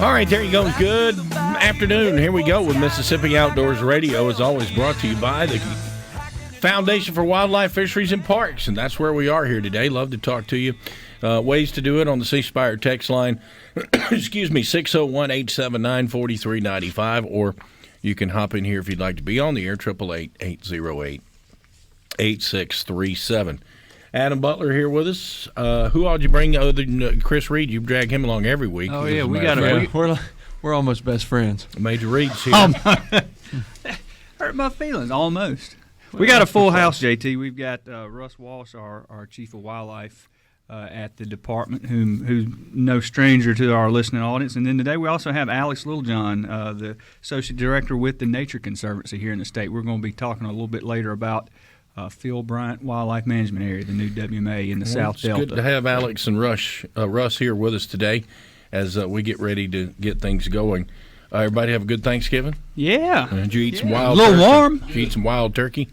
All right, there you go. Good afternoon. Here we go with Mississippi Outdoors Radio, as always brought to you by the Foundation for Wildlife, Fisheries, and Parks. And that's where we are here today. Love to talk to you. Ways to do it on the C Spire text line, excuse me, 601-879-4395, or you can hop in here if you'd like to be on the air, 888-808-8637. Adam Butler here with us. Who all did you bring other than Chris Reed? You drag him along every week. Oh, yeah, we got we're almost best friends. Major Reed's here. Hurt my feelings, almost. We got a full house, JT. We've got Russ Walsh, our chief of wildlife at the department, who's no stranger to our listening audience. And then today we also have Alex Littlejohn, the associate director with the Nature Conservancy here in the state. We're going to be talking a little bit later about Phil Bryant Wildlife Management Area, the new WMA in the South Delta. It's good to have Alex and Russ here with us today as we get ready to get things going. Everybody have a good Thanksgiving? Yeah. Did you eat some wild turkey? A little warm. Did you eat some wild turkey?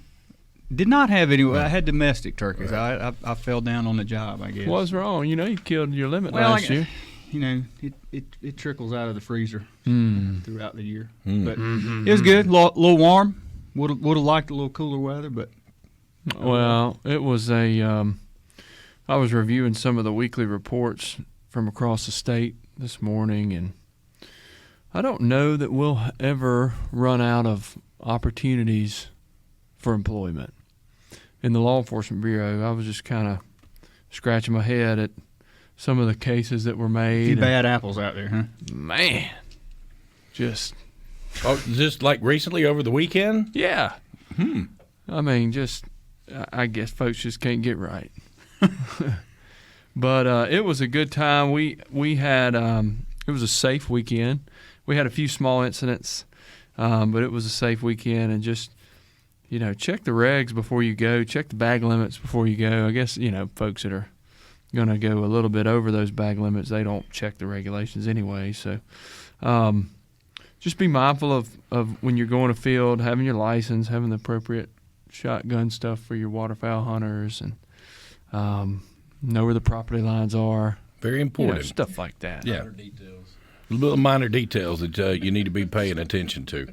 Did not have any. I had domestic turkeys. Right. I fell down on the job, I guess. What's wrong? You know, you killed your limit last year. You know, it trickles out of the freezer throughout the year. But it was good. A little warm. Would have liked a little cooler weather, but. Well, it was I was reviewing some of the weekly reports from across the state this morning, and I don't know that we'll ever run out of opportunities for employment. In the Law Enforcement Bureau, I was just kind of scratching my head at some of the cases that were made. A few bad apples out there, huh? Man, just like recently over the weekend? Yeah. I mean, I guess folks just can't get right. But it was a good time. We had it was a safe weekend. We had a few small incidents, but it was a safe weekend. And just check the regs before you go. Check the bag limits before you go. I guess folks that are going to go a little bit over those bag limits, they don't check the regulations anyway. So just be mindful of when you're going to field, having your license, having the appropriate shotgun stuff for your waterfowl hunters, and know where the property lines are. Very important. Stuff like that. Yeah. Minor details. Little minor details that you need to be paying attention to.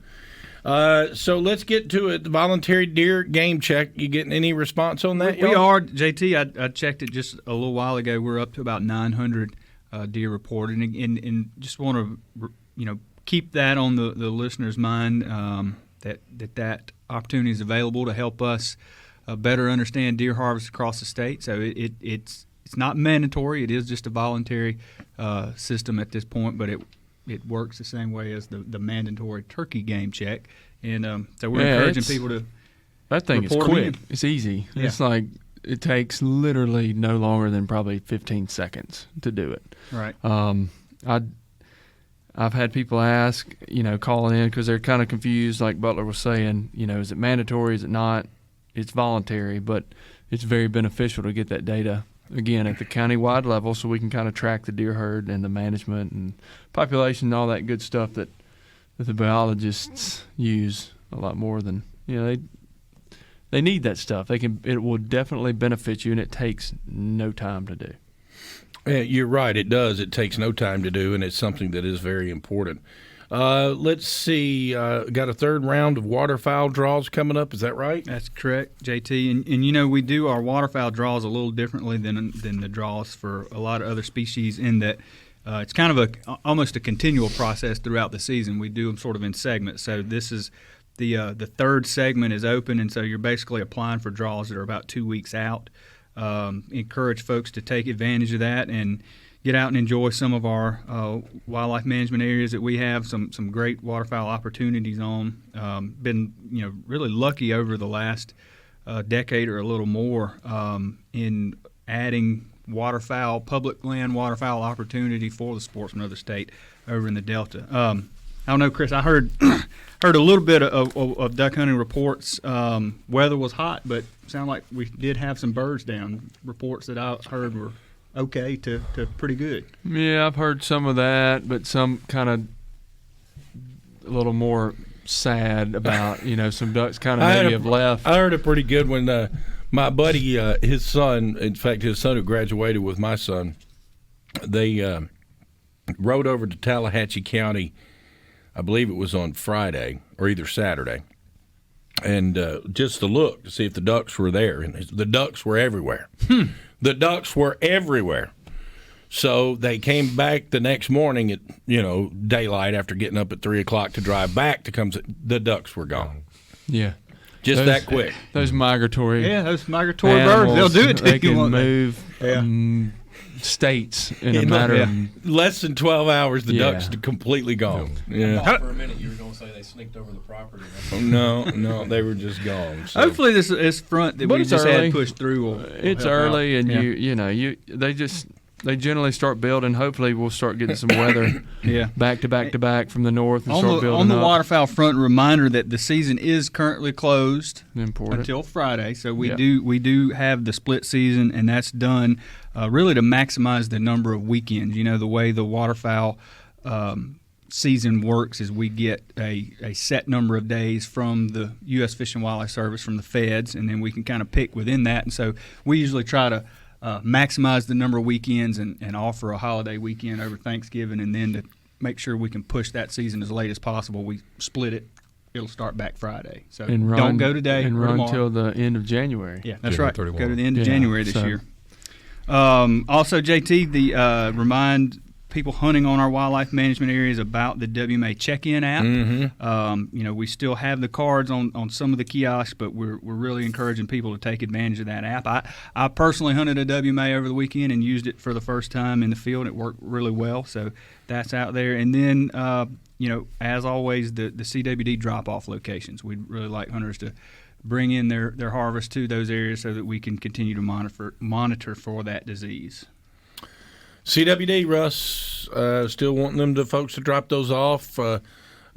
So let's get to it. The voluntary deer game check. You getting any response on that? We are, JT. I checked it just a little while ago. We're up to about 900 deer reported, and just want to keep that on the listener's mind. That opportunity is available to help us better understand deer harvest across the state. So it's not mandatory. It is just a voluntary system at this point, but it works the same way as the mandatory turkey game check. And so we're encouraging people to. That thing is quick. It's easy. Yeah. It's like it takes literally no longer than probably 15 seconds to do it. Right. I've had people ask, calling in because they're kind of confused, like Butler was saying, is it mandatory, is it not? It's voluntary, but it's very beneficial to get that data, again, at the county-wide level so we can kind of track the deer herd and the management and population and all that good stuff that the biologists use a lot more than, they need that stuff. It will definitely benefit you, and it takes no time to do. You're right. It does. It takes no time to do, and it's something that is very important. Let's see. Got a third round of waterfowl draws coming up. Is that right? That's correct, JT. And we do our waterfowl draws a little differently than the draws for a lot of other species in that it's kind of almost a continual process throughout the season. We do them sort of in segments. So this is the third segment is open, and so you're basically applying for draws that are about 2 weeks out. Encourage folks to take advantage of that and get out and enjoy some of our wildlife management areas that we have, some great waterfowl opportunities on. Been really lucky over the last decade or a little more in adding public land waterfowl opportunity for the sportsmen of the state over in the Delta. I don't know, Chris, I heard a little bit of duck hunting reports. Weather was hot, but sounded like we did have some birds down. Reports that I heard were okay to pretty good. Yeah, I've heard some of that, but some kind of a little more sad about, some ducks kind of maybe have left. I heard a pretty good one. My buddy, his son, in fact, his son who graduated with my son, they rode over to Tallahatchie County, I believe it was on Friday or either Saturday, and just to look to see if the ducks were there. And the ducks were everywhere. The ducks were everywhere. So they came back the next morning at, daylight after getting up at 3 o'clock to drive back to come. The ducks were gone. Yeah. Just that quick. Those migratory birds, animals, they'll do it to they you. can move states in a matter of less than 12 hours. The ducks are completely gone. I thought for a minute you were going to say they sneaked over the property. No, they were just gone. So. Hopefully this front that we just had pushed through will it's help early, out. and they generally start building. Hopefully we'll start getting some weather back to back from the north and start building on the up. waterfowl front. Reminder that the season is currently closed Important. until Friday, so we do have the split season, and that's done really to maximize the number of weekends. The way the waterfowl season works is we get a set number of days from the U.S. Fish and Wildlife Service, from the feds, and then we can kind of pick within that. And so we usually try to maximize the number of weekends and offer a holiday weekend over Thanksgiving, and then to make sure we can push that season as late as possible, we split it. It'll start back Friday. So don't go today and or run tomorrow. till the end of January. Yeah, that's January right. 31. Go to the end of January this year. Also, JT, remind people hunting on our wildlife management areas about the WMA check-in app. Mm-hmm. We still have the cards on some of the kiosks, but we're really encouraging people to take advantage of that app. I personally hunted a WMA over the weekend and used it for the first time in the field. It worked really well, so that's out there. And then, as always, the CWD drop-off locations. We'd really like hunters to bring in their harvest to those areas so that we can continue to monitor for that disease. CWD, Russ, still wanting the folks to drop those off.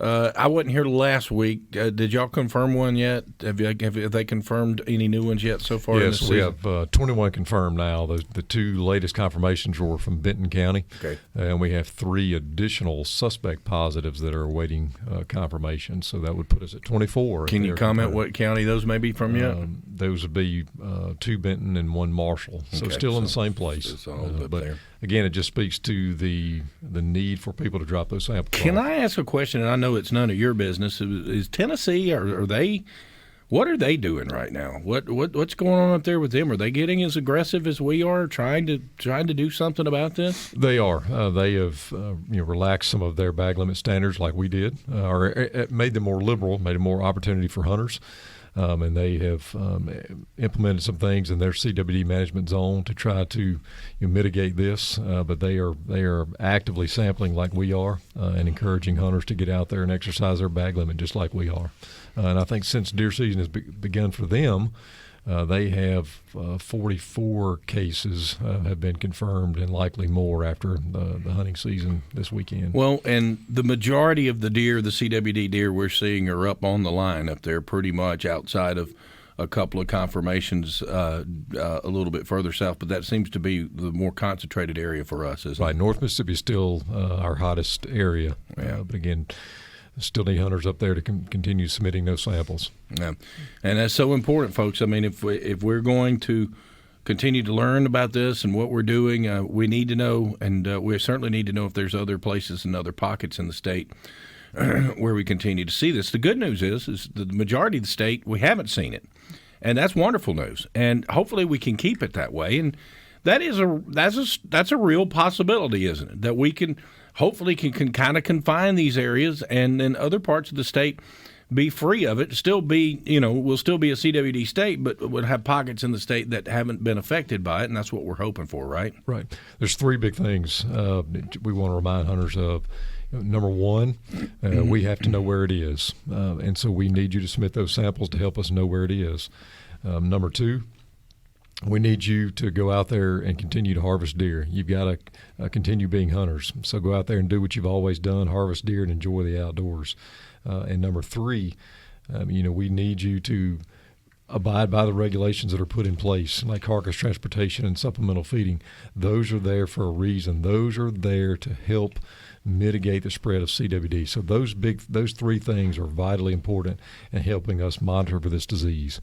I wasn't here last week. Did y'all confirm one yet? Have they confirmed any new ones yet so far? Yes, we have 21 confirmed now. The two latest confirmations were from Benton County. Okay. And we have 3 additional suspect positives that are awaiting confirmation. So that would put us at 24. Can you comment what county those may be from yet? Those would be 2 Benton and 1 Marshall. So Okay, still in the same place. It's all up but there. Again, it just speaks to the need for people to drop those samples Can off. I ask a question? And I know it's none of your business. Is Tennessee, are they? What are they doing right now? What's going on up there with them? Are they getting as aggressive as we are, trying to do something about this? They are. They have relaxed some of their bag limit standards like we did, or made them more liberal, made it more opportunity for hunters. And they have implemented some things in their CWD management zone to try to mitigate this. But they are actively sampling like we are and encouraging hunters to get out there and exercise their bag limit just like we are. And I think since deer season has begun for them, they have 44 cases have been confirmed, and likely more after the hunting season this weekend. Well, and the majority of the deer, the CWD deer we're seeing, are up on the line up there, pretty much outside of a couple of confirmations a little bit further south. But that seems to be the more concentrated area for us, isn't Right, it? North Mississippi is still our hottest area. Yeah. But again, still need hunters up there to continue submitting those samples. Yeah, and that's so important, folks. I mean, if we're going to continue to learn about this and what we're doing, we need to know, and we certainly need to know if there's other places and other pockets in the state where we continue to see this. The good news is the majority of the state, we haven't seen it, and that's wonderful news. And hopefully we can keep it that way. And that's a real possibility, isn't it? That we can hopefully can kind of confine these areas, and then other parts of the state be free of it. Still be, we'll still be a CWD state, but we'll have pockets in the state that haven't been affected by it, and that's what we're hoping for, right? Right. There's 3 big things we want to remind hunters of. Number one, we have to know where it is, and so we need you to submit those samples to help us know where it is. Number 2, we need you to go out there and continue to harvest deer. You've got to continue being hunters. So go out there and do what you've always done, harvest deer and enjoy the outdoors. And number 3, we need you to abide by the regulations that are put in place, like carcass transportation and supplemental feeding. Those are there for a reason. Those are there to help mitigate the spread of CWD. So those 3 things are vitally important in helping us monitor for this disease.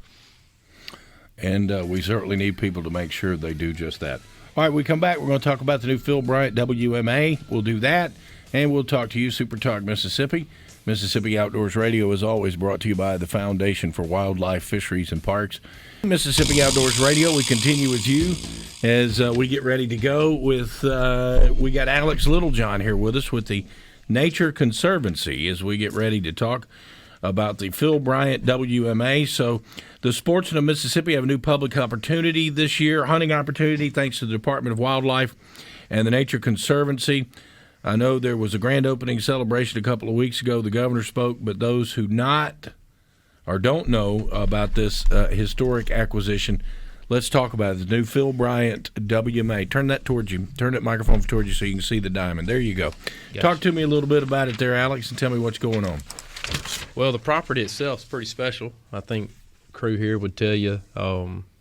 And we certainly need people to make sure they do just that. All right, we come back. We're going to talk about the new Phil Bryant WMA. We'll do that, and we'll talk to you, Super Talk Mississippi. Mississippi Outdoors Radio is always brought to you by the Foundation for Wildlife, Fisheries, and Parks. Mississippi Outdoors Radio, we continue with you as we get ready to go with, we got Alex Littlejohn here with us with the Nature Conservancy as we get ready to talk about the Phil Bryant WMA. So the sportsmen of Mississippi have a new public opportunity this year, hunting opportunity, thanks to the Department of Wildlife and the Nature Conservancy. I know there was a grand opening celebration a couple of weeks ago. The governor spoke, but those who not or don't know about this historic acquisition, let's talk about it. The new Phil Bryant WMA. Turn that towards you. Turn that microphone towards you so you can see the diamond. There you go. Yes. Talk to me a little bit about it there, Alex, and tell me what's going on. Well, the property itself is pretty special. I think crew here would tell you,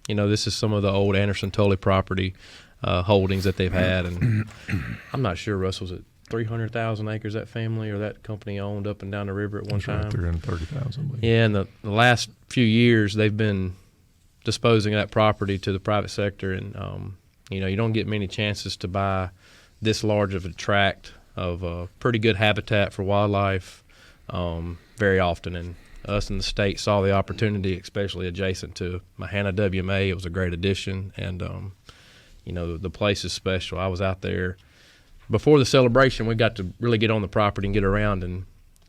this is some of the old Anderson Tully property holdings that they've had. And I'm not sure, Russell's at 300,000 acres that family or that company owned up and down the river at one time. 330,000. Yeah, and the last few years they've been disposing of that property to the private sector. And, you don't get many chances to buy this large of a tract of pretty good habitat for wildlife very often, and us in the state saw the opportunity, especially adjacent to Mahana WMA. It was a great addition, and the place is special. I was out there before the celebration. We got to really get on the property and get around, and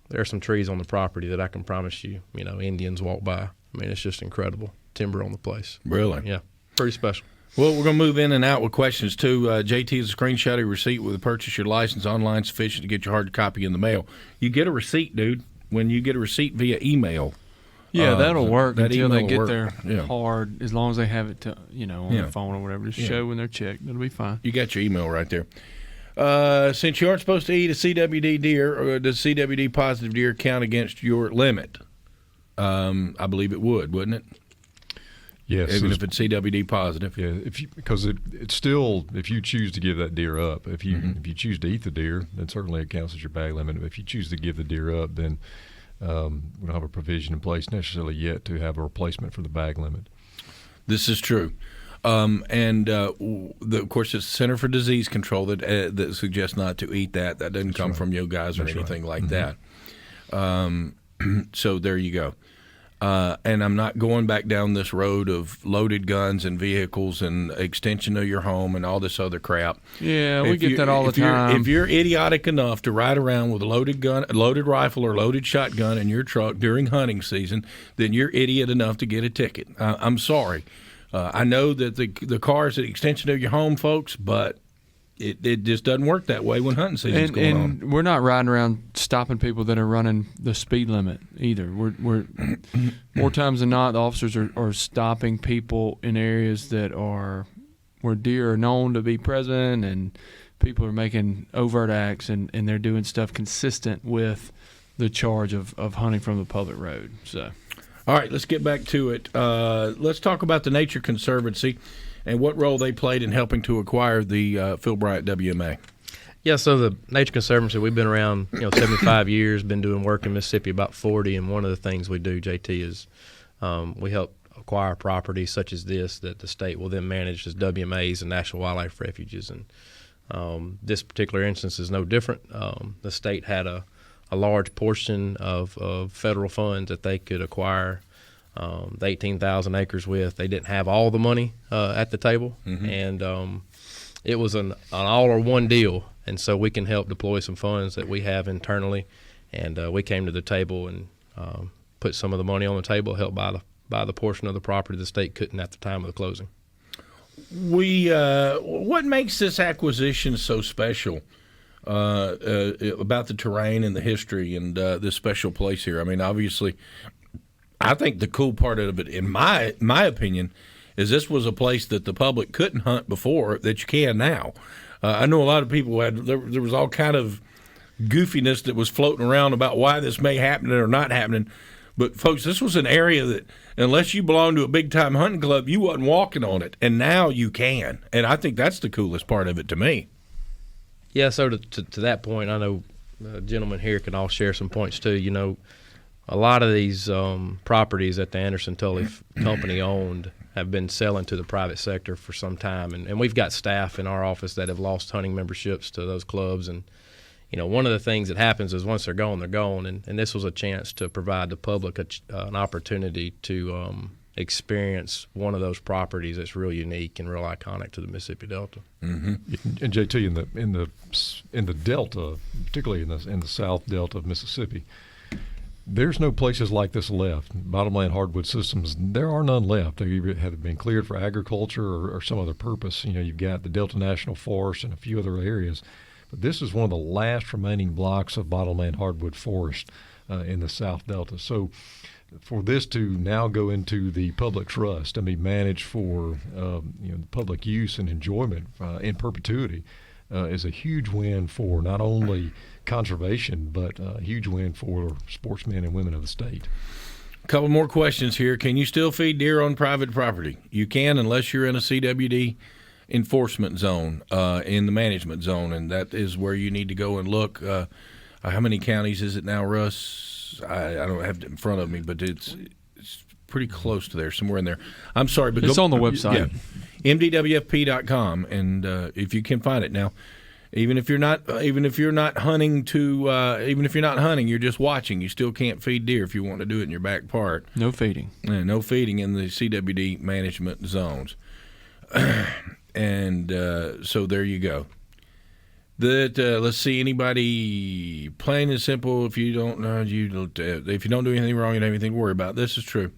there are some trees on the property that I can promise you, Indians walk by. I mean, it's just incredible timber on the place. Really? Yeah, pretty special. Well, we're going to move in and out with questions, too. JT is a screenshot of your receipt with a purchase your license online sufficient to get your hard copy in the mail. You get a receipt, dude, when you get a receipt via email. Yeah, that'll work that until they email get will their work. card, as long as they have it to, on their phone or whatever. Just show when they're checked. It'll be fine. You got your email right there. Since you aren't supposed to eat a CWD deer, or does CWD positive deer count against your limit? I believe it would, wouldn't it? Yes, even if it's CWD positive. Yeah, because it's still, if you choose to give that deer up, if you choose to eat the deer, then certainly it counts as your bag limit. If you choose to give the deer up, then we don't have a provision in place necessarily yet to have a replacement for the bag limit. This is true. Of course, it's the Center for Disease Control that suggests not to eat that. That doesn't come from you guys or anything like that. So there you go. And I'm not going back down this road of loaded guns and vehicles and extension of your home and all this other crap. Yeah, we get that all the time. If you're idiotic enough to ride around with a loaded rifle or loaded shotgun in your truck during hunting season, then you're idiot enough to get a ticket. I'm sorry. I know that the car is an extension of your home, folks, but it just doesn't work that way when hunting season's going on. And we're not riding around stopping people that are running the speed limit either. We're more times than not, the officers are stopping people in areas that are where deer are known to be present, and people are making overt acts, and they're doing stuff consistent with the charge of hunting from the public road. So, all right, let's get back to it. Let's talk about the Nature Conservancy and what role they played in helping to acquire the Phil Bryant WMA. Yeah, so the Nature Conservancy, we've been around 75 years, been doing work in Mississippi about 40, and one of the things we do, JT, is we help acquire property such as this that the state will then manage as WMAs and National Wildlife Refuges. And this particular instance is no different. The state had a large portion of federal funds that they could acquire the 18,000 acres with. They didn't have all the money at the table, and it was an all-or-one deal, and so we can help deploy some funds that we have internally, and we came to the table and put some of the money on the table, help buy the portion of the property the state couldn't at the time of the closing. What makes this acquisition so special about the terrain and the history and this special place here? I mean, obviously, I think the cool part of it, in my opinion, is this was a place that the public couldn't hunt before that you can now. I know a lot of people there was all kind of goofiness that was floating around about why this may happen or not happening. But, folks, this was an area that, unless you belonged to a big-time hunting club, you wasn't walking on it. And now you can. And I think that's the coolest part of it to me. Yeah, so to that point, I know gentlemen here can all share some points, too. a lot of these properties that the Anderson Tully Company owned have been selling to the private sector for some time, and we've got staff in our office that have lost hunting memberships to those clubs. And one of the things that happens is once they're gone, and this was a chance to provide the public an opportunity to experience one of those properties that's real unique and real iconic to the Mississippi Delta. Mm-hmm. And JT, in the Delta, particularly in the South Delta of Mississippi, there's no places like this left. Bottomland hardwood systems, there are none left. They either have been cleared for agriculture or some other purpose. You've got the Delta National Forest and a few other areas. But this is one of the last remaining blocks of bottomland hardwood forest in the South Delta. So for this to now go into the public trust and be managed for public use and enjoyment in perpetuity is a huge win for not only conservation, but a huge win for sportsmen and women of the state. A couple more questions here. Can you still feed deer on private property? You can, unless you're in a CWD enforcement zone, in the management zone, and that is where you need to go and look. How many counties is it now, Russ? I don't have it in front of me, but it's pretty close to there, somewhere in there. I'm sorry, but it's on the website. Yeah, mdwfp.com, and if you can find it now. Even if you're not hunting, you're just watching. You still can't feed deer if you want to do it in your back part. No feeding. No feeding in the CWD management zones. And so there you go. Let's see. Anybody, plain and simple. If you don't do anything wrong, you don't have anything to worry about. This is true.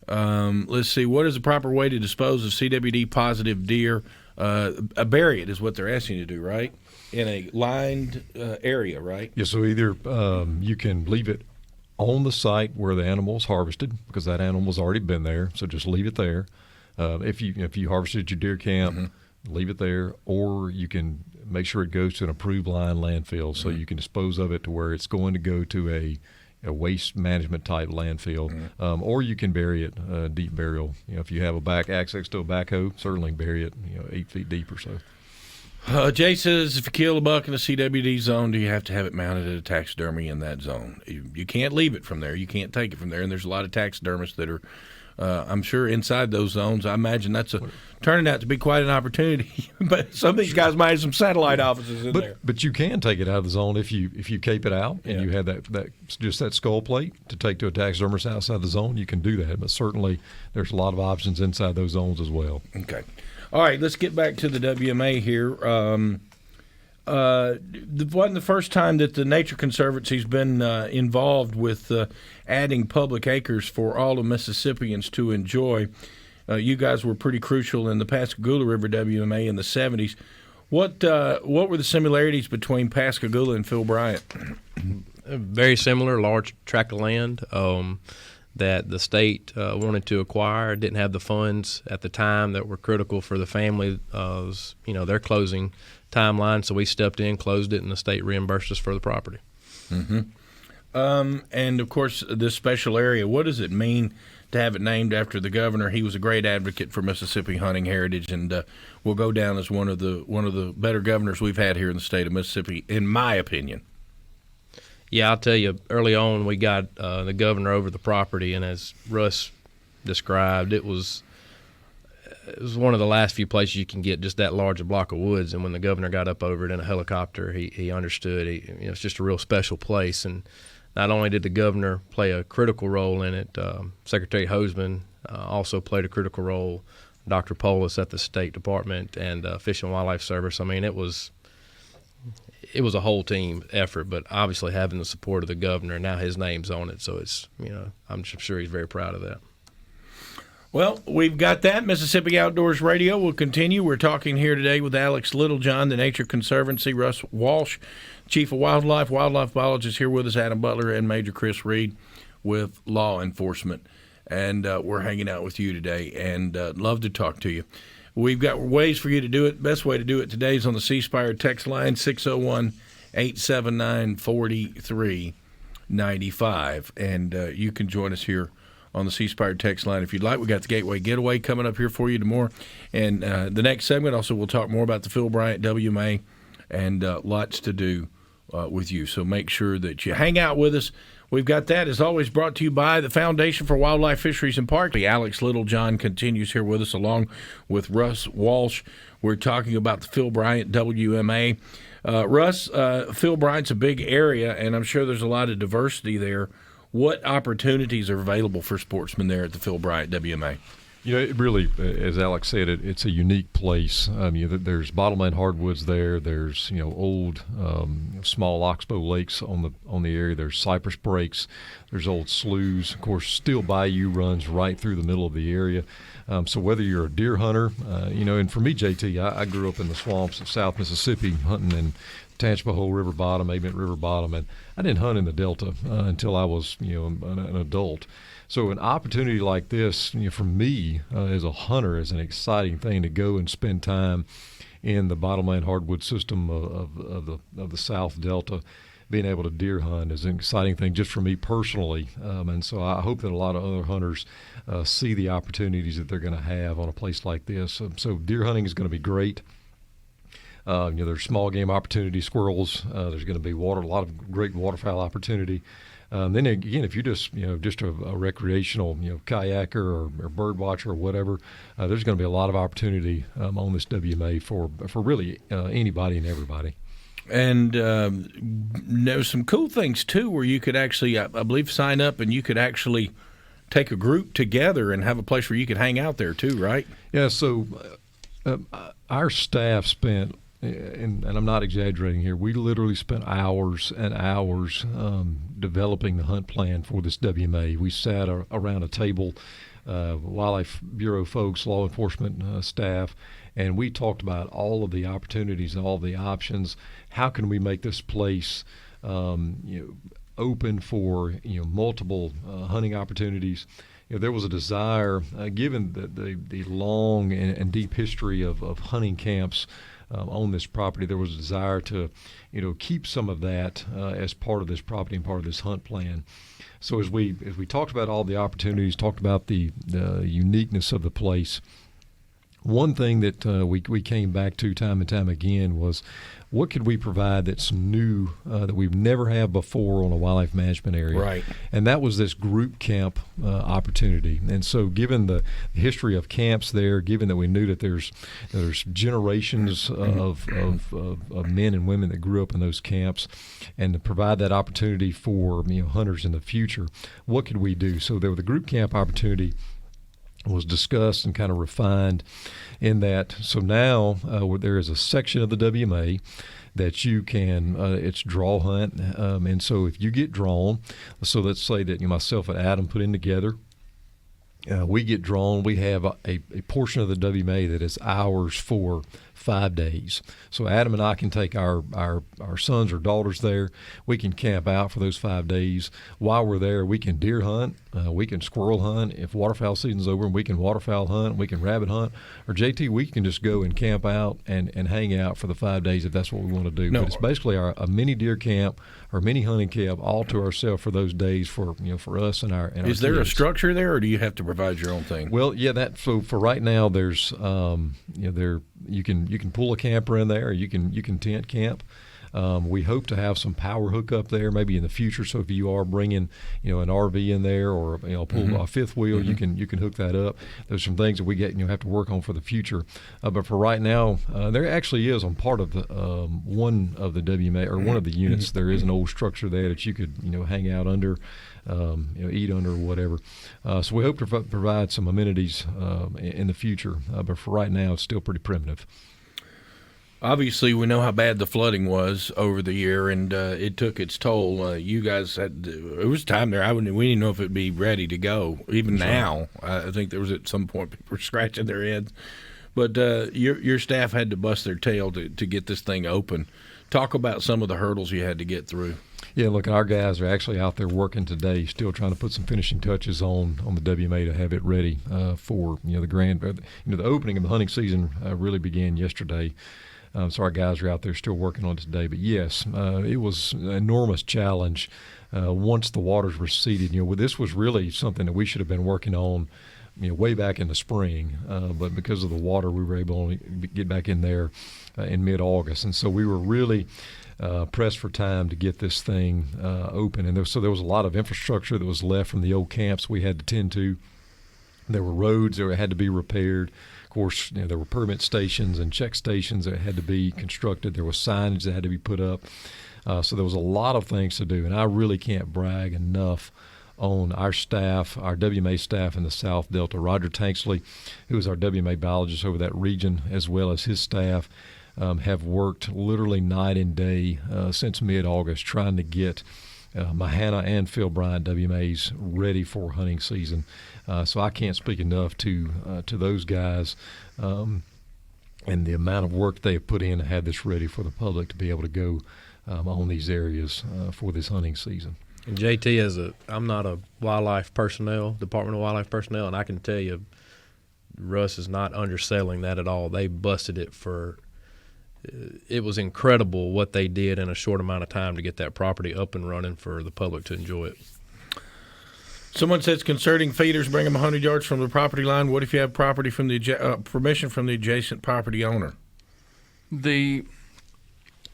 Let's see. What is the proper way to dispose of CWD positive deer? Bury it is what they're asking you to do, right? In a lined area, right? Yeah, so either you can leave it on the site where the animal is harvested, because that animal's already been there, so just leave it there. If you harvested your deer camp, leave it there, or you can make sure it goes to an approved line landfill, so you can dispose of it to where it's going to go to a waste management type landfill, or you can bury it deep burial. If you have access to a backhoe, certainly bury it 8 feet deep or so. Jay says, if you kill a buck in a CWD zone, do you have to have it mounted at a taxidermy in that zone? You can't leave it from there. You can't take it from there. And there's a lot of taxidermists that are, I'm sure, inside those zones. I imagine that's turning out to be quite an opportunity. But some of these guys might have some satellite offices in there. But you can take it out of the zone if you cape it out and you have that skull plate to take to a taxidermist outside the zone. You can do that. But certainly there's a lot of options inside those zones as well. Okay. All right, let's get back to the WMA here. Wasn't the first time that the Nature Conservancy's been involved with adding public acres for all of Mississippians to enjoy. You guys were pretty crucial in the Pascagoula River WMA in the 70s. What were the similarities between Pascagoula and Phil Bryant? Very similar, large tract of land that the state wanted to acquire, didn't have the funds at the time that were critical for the family, their closing timeline. So we stepped in, closed it, and the state reimbursed us for the property. Mm-hmm. And, of course, this special area, what does it mean to have it named after the governor? He was a great advocate for Mississippi hunting heritage, and will go down as one of the better governors we've had here in the state of Mississippi, in my opinion. Yeah, I'll tell you, early on we got the governor over the property, and as Russ described, it was one of the last few places you can get just that large a block of woods. And when the governor got up over it in a helicopter, he understood. It's just a real special place. And not only did the governor play a critical role in it, Secretary Hoseman also played a critical role, Dr. Polis at the State Department, and Fish and Wildlife Service. I mean, it was a whole team effort, but obviously having the support of the governor, now his name's on it, so it's, I'm sure he's very proud of that. Well, we've got that. Mississippi Outdoors Radio will continue. We're talking here today with Alex Littlejohn, the Nature Conservancy, Russ Walsh, Chief of Wildlife biologist here with us, Adam Butler, and Major Chris Reed with law enforcement. And we're hanging out with you today, and love to talk to you. We've got ways for you to do it. Best way to do it today is on the C Spire text line, 601-879-4395. And you can join us here on the C Spire text line if you'd like. We got the Gateway Getaway coming up here for you tomorrow. And the next segment, also, we'll talk more about the Phil Bryant WMA and lots to do with you. So make sure that you hang out with us. We've got that, as always, brought to you by the Foundation for Wildlife, Fisheries, and Parks. Alex Littlejohn continues here with us, along with Russ Walsh. We're talking about the Phil Bryant WMA. Russ, Phil Bryant's a big area, and I'm sure there's a lot of diversity there. What opportunities are available for sportsmen there at the Phil Bryant WMA? It really, as Alex said, it's a unique place. There's bottomland hardwoods there. There's old small oxbow lakes on the area. There's cypress breaks. There's old sloughs. Of course, Still Bayou runs right through the middle of the area. So whether you're a deer hunter, and for me, JT, I grew up in the swamps of South Mississippi hunting in Tangipahoa River bottom, Avent River bottom, and I didn't hunt in the Delta until I was an adult. So an opportunity like this, for me as a hunter, is an exciting thing to go and spend time in the bottomland hardwood system of the South Delta. Being able to deer hunt is an exciting thing just for me personally, and so I hope that a lot of other hunters see the opportunities that they're going to have on a place like this. So deer hunting is going to be great. There's small game opportunity, squirrels. There's going to be a lot of great waterfowl opportunity. Then again, if you're just a recreational kayaker or bird watcher or whatever, there's going to be a lot of opportunity on this WMA for really anybody and everybody. And there's some cool things too, where you could actually, I believe, sign up and you could actually take a group together and have a place where you could hang out there too, right? Yeah. So our staff spent. And I'm not exaggerating here, we literally spent hours and hours developing the hunt plan for this WMA. We sat around a table, Wildlife Bureau folks, law enforcement staff, and we talked about all of the opportunities and all of the options. How can we make this place open for multiple hunting opportunities? There was a desire, given the long and deep history of hunting camps on this property, there was a desire to, keep some of that as part of this property and part of this hunt plan. So as we talked about all the opportunities, talked about the uniqueness of the place, one thing that we came back to time and time again was, what could we provide that's new that we've never had before on a wildlife management area? Right. And that was this group camp opportunity. And so given the history of camps there, given that we knew that there's generations of men and women that grew up in those camps, and to provide that opportunity for hunters in the future, what could we do? So there was the group camp opportunity was discussed and kind of refined in that. So now there is a section of the WMA that you can, it's draw hunt. And so if you get drawn, so let's say that myself and Adam put in together, we get drawn, we have a portion of the WMA that is ours for 5 days. So Adam and I can take our sons or daughters there. We can camp out for those 5 days. While we're there, we can deer hunt, we can squirrel hunt. If waterfowl season's over, we can waterfowl hunt, we can rabbit hunt. Or JT, we can just go and camp out and hang out for the 5 days if that's what we want to do. No. But it's basically a mini deer camp or mini hunting camp all to ourselves for those days for us and our Is there a kids. structure there, or do you have to provide your own thing? Well, yeah, so for right now, there's you can pull a camper in there, or you can tent camp. We hope to have some power hookup there maybe in the future. So if you are bringing an RV in there, or pull a fifth wheel, you can hook that up. There's some things that we have to work on for the future. But for right now, there actually is on part of the one of the WMA or one of the units. There is an old structure there that you could hang out under, eat under, or whatever. So we hope to provide some amenities in the future. But for right now, it's still pretty primitive. Obviously, we know how bad the flooding was over the year, and it took its toll. You guys it was time there. We didn't know if it'd be ready to go. Even now, I think there was at some point people were scratching their heads. But your staff had to bust their tail to get this thing open. Talk about some of the hurdles you had to get through. Yeah, look, our guys are actually out there working today, still trying to put some finishing touches on the WMA to have it ready for the grand. The opening of the hunting season really began yesterday. So our guys are out there still working on it today. But yes, it was an enormous challenge once the waters receded. This was really something that we should have been working on way back in the spring. But because of the water, we were able to get back in there in mid-August. And so we were really pressed for time to get this thing open. And there was a lot of infrastructure that was left from the old camps we had to tend to. There were roads that had to be repaired. Of course, there were permit stations and check stations that had to be constructed. There was signage that had to be put up. So there was a lot of things to do, and I really can't brag enough on our staff, our WMA staff in the South Delta. Roger Tanksley, who is our WMA biologist over that region, as well as his staff, have worked literally night and day since mid-August trying to get Mahana and Phil Bryant WMAs ready for hunting season. So I can't speak enough to those guys and the amount of work they have put in to have this ready for the public to be able to go on these areas for this hunting season. And JT, I'm not a Department of Wildlife personnel, and I can tell you, Russ is not underselling that at all. They busted it it was incredible what they did in a short amount of time to get that property up and running for the public to enjoy it. Someone says concerning feeders, bring them 100 yards from the property line. What if you have property from the permission from the adjacent property owner? The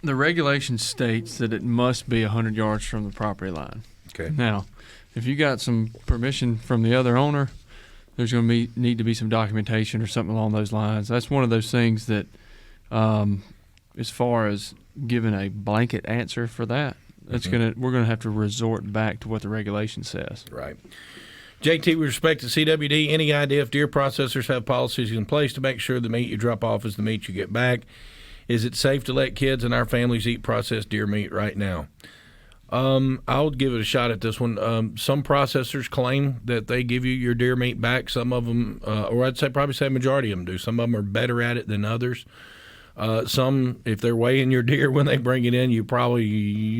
regulation states that it must be 100 yards from the property line. Okay. Now, if you got some permission from the other owner, there's going to need to be some documentation or something along those lines. That's one of those things that, as far as giving a blanket answer for that, we're gonna have to resort back to what the regulation says. Right. JT, with respect to CWD, any idea if deer processors have policies in place to make sure the meat you drop off is the meat you get back? Is it safe to let kids and our families eat processed deer meat right now? I'll give it a shot at this one. Some processors claim that they give you your deer meat back. Some of them, or I'd probably say a majority of them do. Some of them are better at it than others. Some, if they're weighing your deer when they bring it in, you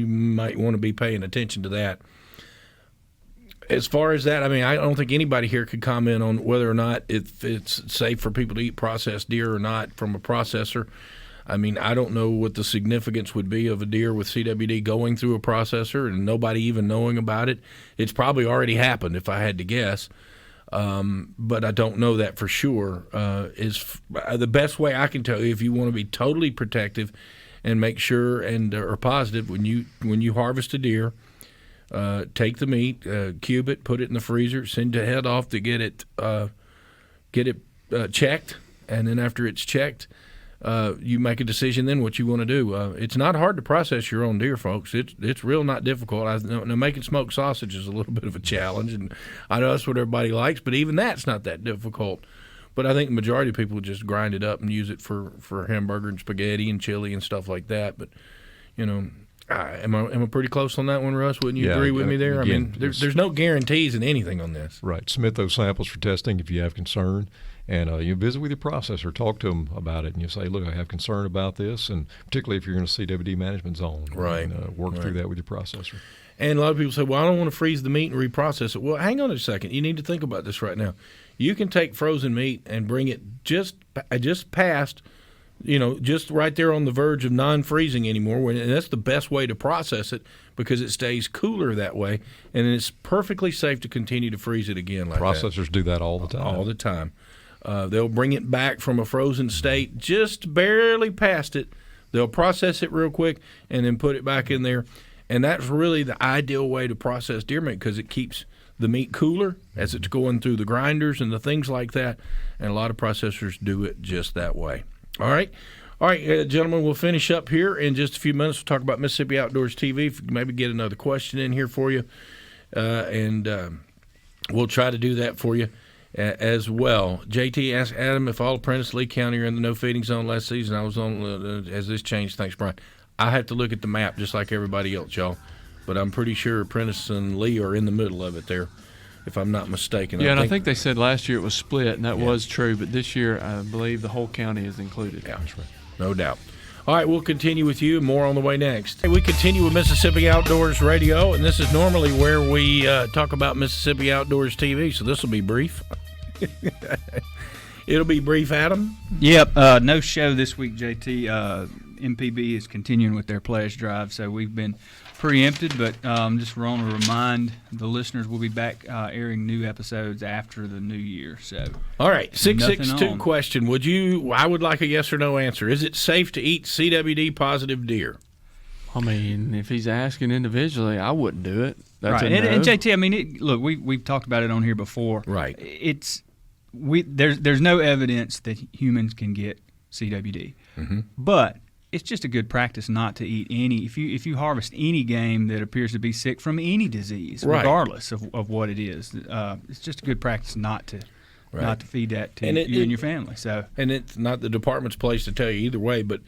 might want to be paying attention to that. As far as that, I mean, I don't think anybody here could comment on whether or not if it's safe for people to eat processed deer or not from a processor. I mean, I don't know what the significance would be of a deer with CWD going through a processor and nobody even knowing about it. It's probably already happened, if I had to guess. But I don't know that for sure. Is the best way I can tell you, if you want to be totally protective and make sure and are positive when you harvest a deer, take the meat, cube it, put it in the freezer, send the head off to get it checked, and then after it's checked, you make a decision then what you want to do. It's not hard to process your own deer, folks. It's real not difficult. I know making smoked sausage is a little bit of a challenge, and I know that's what everybody likes, but even that's not that difficult. But I think the majority of people just grind it up and use it for hamburger and spaghetti and chili and stuff like that. But, am I pretty close on that one, Russ? Wouldn't you agree with me there? Again, I mean, there's no guarantees in anything on this. Right. Submit those samples for testing if you have concern. And you visit with your processor, talk to them about it, and you say, look, I have concern about this, and particularly if you're in a CWD management zone. Right. And, work through that with your processor. And a lot of people say, well, I don't want to freeze the meat and reprocess it. Well, hang on a second. You need to think about this right now. You can take frozen meat and bring it just past, just right there on the verge of non-freezing anymore. And that's the best way to process it because it stays cooler that way. And it's perfectly safe to continue to freeze it again like that. Processors do that all the time. All the time. They'll bring it back from a frozen state just barely past it. They'll process it real quick and then put it back in there. And that's really the ideal way to process deer meat because it keeps the meat cooler as it's going through the grinders and the things like that. And a lot of processors do it just that way. All right, gentlemen, we'll finish up here in just a few minutes. We'll talk about Mississippi Outdoors TV. Maybe get another question in here for you. And we'll try to do that for you as well. JT asked Adam if all Apprentice Lee County are in the no feeding zone last season. I was on has this changed? Thanks, Brian. I have to look at the map just like everybody else, y'all. But I'm pretty sure Apprentice and Lee are in the middle of it there, if I'm not mistaken. Yeah, I think they said last year it was split, and that was true. But this year, I believe the whole county is included. Yeah, that's right. No doubt. All right, we'll continue with you. More on the way next. We continue with Mississippi Outdoors Radio, and this is normally where we talk about Mississippi Outdoors TV, so this will be brief. It'll be brief, Adam. Yep, no show this week, JT. MPB is continuing with their pledge drive, so we've been preempted, but just want to remind the listeners we'll be back airing new episodes after the new year. So, all right, 662 question. I would like a yes or no answer. Is it safe to eat CWD positive deer? I mean, if he's asking individually, I wouldn't do it. That's right. a no. And JT, I mean, look, we've talked about it on here before. Right. There's no evidence that humans can get CWD, but it's just a good practice not to eat any. If you harvest any game that appears to be sick from any disease, Right. regardless of what it is, it's just a good practice not to feed that to you and your family. So, and it's not the department's place to tell you either way, but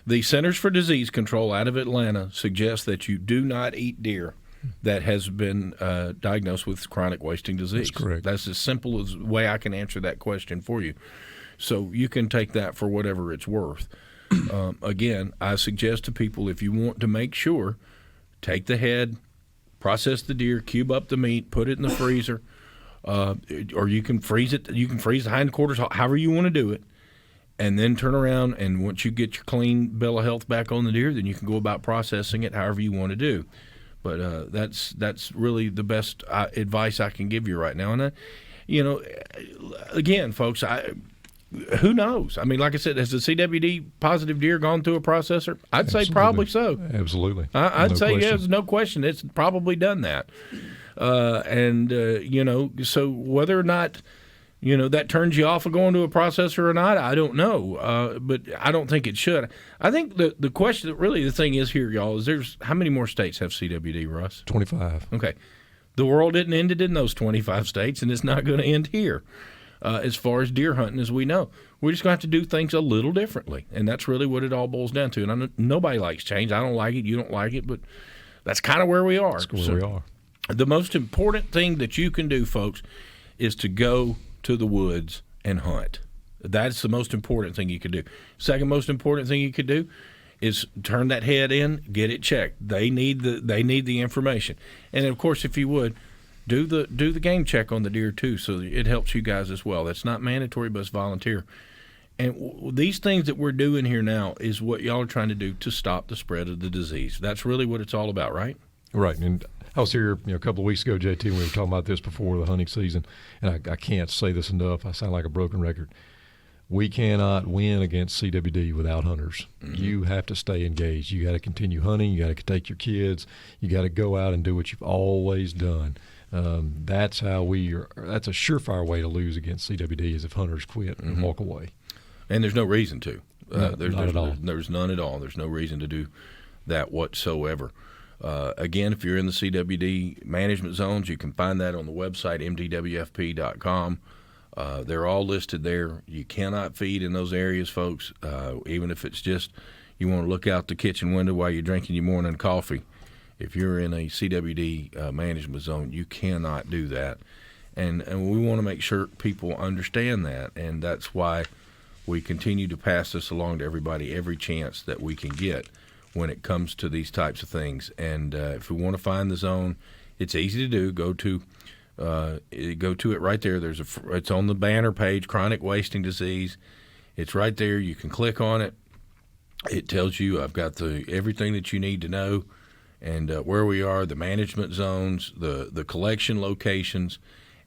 the Centers for Disease Control out of Atlanta suggests that you do not eat deer that has been diagnosed with chronic wasting disease. That's correct. That's as simple as the way I can answer that question for you. So you can take that for whatever it's worth. Again, I suggest to people, if you want to make sure, take the head, process the deer, cube up the meat, put it in the freezer, or you can freeze it. You can freeze the hindquarters, however you want to do it, and then turn around, and once you get your clean bill of health back on the deer, then you can go about processing it however you want to do. But that's really the best advice I can give you right now. And again, folks, who knows? I mean, like I said, has the CWD positive deer gone through a processor? I'd say probably so. Absolutely. I'd say question. yes, no question. It's probably done that. So whether or not, that turns you off of going to a processor or not, I don't know. But I don't think it should. I think the question, really the thing is here, y'all, is how many more states have CWD, Russ? 25. Okay. The world didn't end it in those 25 states, and it's not going to end here. As far as deer hunting as we know, we're just going to have to do things a little differently, and that's really what it all boils down to. And nobody likes change. I don't like it. You don't like it, but that's kind of where we are. That's where we are. The most important thing that you can do, folks, is to go to the woods and hunt. That's the most important thing you could do. Second most important thing you could do is turn that head in, get it checked. They need the information, and of course, if you would. Do the game check on the deer too, so it helps you guys as well. That's not mandatory, but it's volunteer. And these things that we're doing here now is what y'all are trying to do to stop the spread of the disease. That's really what it's all about, right? Right. And I was here a couple of weeks ago, JT, and we were talking about this before the hunting season, and I can't say this enough. I sound like a broken record. We cannot win against CWD without hunters. Mm-hmm. You have to stay engaged. You got to continue hunting. You got to take your kids. You got to go out and do what you've always done. That's how that's a surefire way to lose against CWD is if hunters quit and walk away. And there's no reason to. Not at all. There's none at all. There's no reason to do that whatsoever. Again, if you're in the CWD management zones, you can find that on the website, mdwfp.com. They're all listed there. You cannot feed in those areas, folks, even if it's just you want to look out the kitchen window while you're drinking your morning coffee. If you're in a CWD management zone, you cannot do that. And we want to make sure people understand that, and that's why we continue to pass this along to everybody every chance that we can get when it comes to these types of things. And if we want to find the zone, it's easy to do. Go to it right there. It's on the banner page, chronic wasting disease. It's right there. You can click on it. It tells you I've got everything that you need to know. And where we are, the management zones, the collection locations,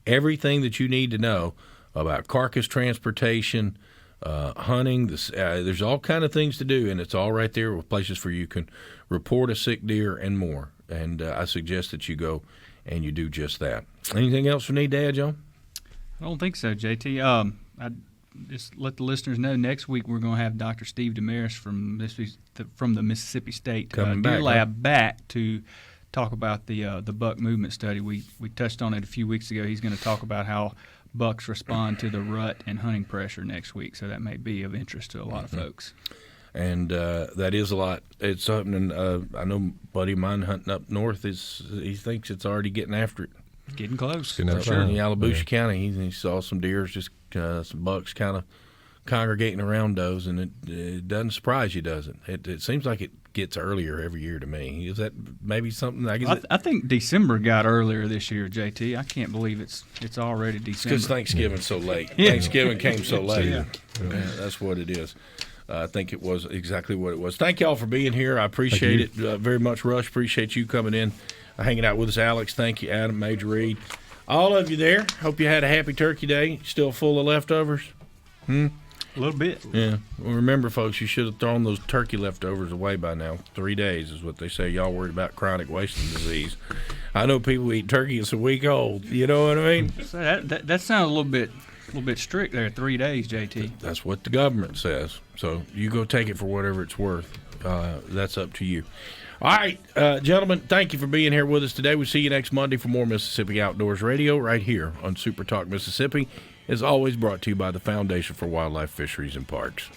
everything that you need to know about carcass transportation, hunting. There's all kind of things to do, and it's all right there with places where you can report a sick deer and more. And I suggest that you go and you do just that. Anything else we need to add, John? I don't think so, JT. I just let the listeners know next week we're going to have Dr. Steve Damaris from the Mississippi State Deer Lab back to talk about the buck movement study. We touched on it a few weeks ago. He's going to talk about how bucks respond to the rut and hunting pressure next week, so that may be of interest to a lot of folks. And that is a lot. It's something, I know a buddy of mine hunting up north, he thinks it's already getting after it. Getting close. In Yalobusha County, he saw some deer, some bucks kind of congregating around those, and it doesn't surprise you, does it? It seems like it gets earlier every year to me. Is that maybe something? I think December got earlier this year, JT. I can't believe it's already December. Because Thanksgiving's so late. Yeah. Thanksgiving came so late. Yeah. That's what it is. I think it was exactly what it was. Thank y'all for being here. I appreciate it very much, Rush. Appreciate you coming in, hanging out with us, Alex. Thank you, Adam, Major Reed. All of you there. Hope you had a happy Turkey Day. Still full of leftovers? A little bit. Yeah. Well, remember, folks, you should have thrown those turkey leftovers away by now. 3 days is what they say. Y'all worried about chronic wasting disease. I know people who eat turkey that's a week old. You know what I mean? So that sounds a little bit strict there. 3 days, JT. That's what the government says. So you go take it for whatever it's worth. That's up to you. All right, gentlemen, thank you for being here with us today. We'll see you next Monday for more Mississippi Outdoors Radio right here on Super Talk Mississippi. As always, brought to you by the Foundation for Wildlife, Fisheries, and Parks.